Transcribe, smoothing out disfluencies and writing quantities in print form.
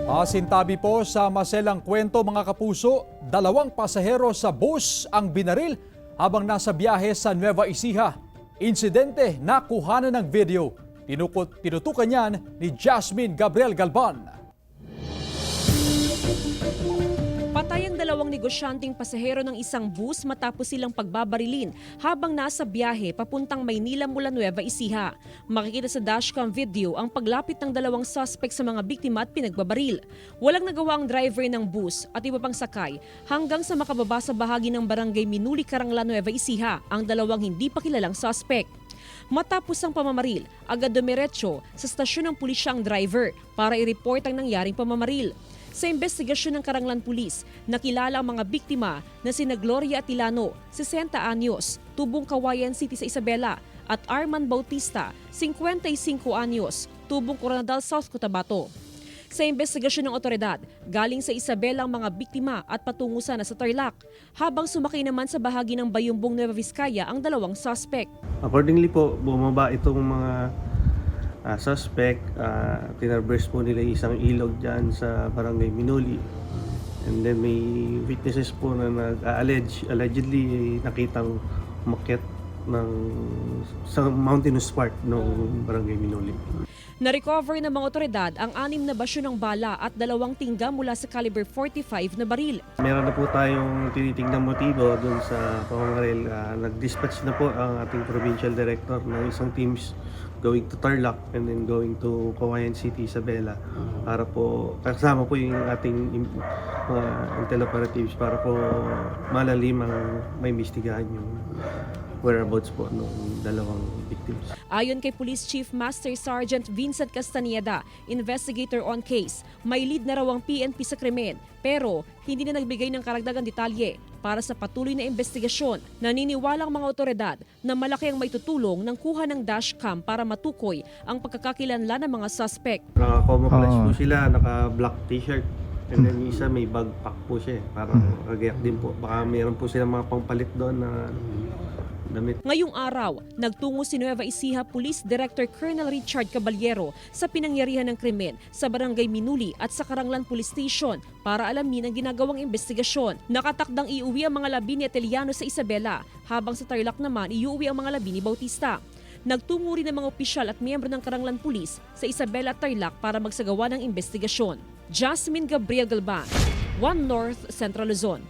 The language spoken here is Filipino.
Pasintabi po sa maselang kwento mga kapuso, 2 pasahero sa bus ang binaril habang nasa biyahe sa Nueva Ecija. Insidente na kuhanan ng video. Tinutukan yan ni Jasmine Gabriel Galban. Patay ang 2 negosyanteng pasahero ng isang bus matapos silang pagbabarilin habang nasa biyahe papuntang Maynila mula Nueva Ecija. Makikita sa dashcam video ang paglapit ng 2 suspect sa mga biktima at pinagbabaril. Walang nagawa ang driver ng bus at iba pang sakay hanggang sa makababa sa bahagi ng barangay Minuli, Karangla, Nueva Ecija ang 2 hindi pa kilalang suspect. Matapos ang pamamaril, agad dumiretso sa stasyon ng pulisya ang driver para i-report ang nangyaring pamamaril. Sa investigasyon ng Karanglan Police, nakilala ang mga biktima na sina Gloria Atilano, 60 anyos, tubong Kawayan City sa Isabela, at Arman Bautista, 55 anyos, tubong Coronadal South, Cotabato. Sa investigasyon ng otoridad, galing sa Isabela ang mga biktima at patungo sana sa Tarlac, habang sumakay naman sa bahagi ng Bayumbong, Nueva Vizcaya ang 2 suspect. Accordingly po, bumaba itong mga suspect, tinarverse po nila isang ilog dyan sa barangay Minuli. And then may witnesses po na allegedly nakitang umakyat sa mountainous part ng barangay Minuli. Na-recover ng mga otoridad ang 6 na basyo ng bala at 2 tingga mula sa caliber 45 na baril. Meron na po tayong tinitingnan motibo dun sa pamamaril. Nag-dispatch na po ang ating provincial director ng isang teams going to Tarlac and then going to Kawayan City, Isabela, para po kasama po yung ating intel operatives para po malalim ang may investigahan yung whereabouts po ng 2 victims. Ayon kay Police Chief Master Sergeant Vincent Castaneda, investigator on case, may lead na raw ang PNP sa krimen pero hindi na nagbigay ng karagdagang detalye para sa patuloy na investigasyon. Naniniwala ang mga otoridad na malaki ang maitutulong ng kuha ng dashcam para matukoy ang pagkakakilanlan ng mga suspect. Naka-camouflage po sila, naka-black t-shirt. And then isa may backpack po siya, parang kagayak din po. Baka mayroon po silang mga pangpalit doon na damit. Ngayong araw, nagtungo si Nueva Ecija Police Director Colonel Richard Caballero sa pinangyarihan ng krimen sa barangay Minuli at sa Karanglan Police Station para alamin ang ginagawang investigasyon. Nakatakdang iuwi ang mga labi ni Ateliano sa Isabela, habang sa Tarlac naman iuwi ang mga labi ni Bautista. Nagtungo rin ang mga opisyal at miyembro ng Karanglan Police sa Isabela at Tarlac para magsagawa ng investigasyon. Jasmine Gabriel Galban, 1 North Central Luzon.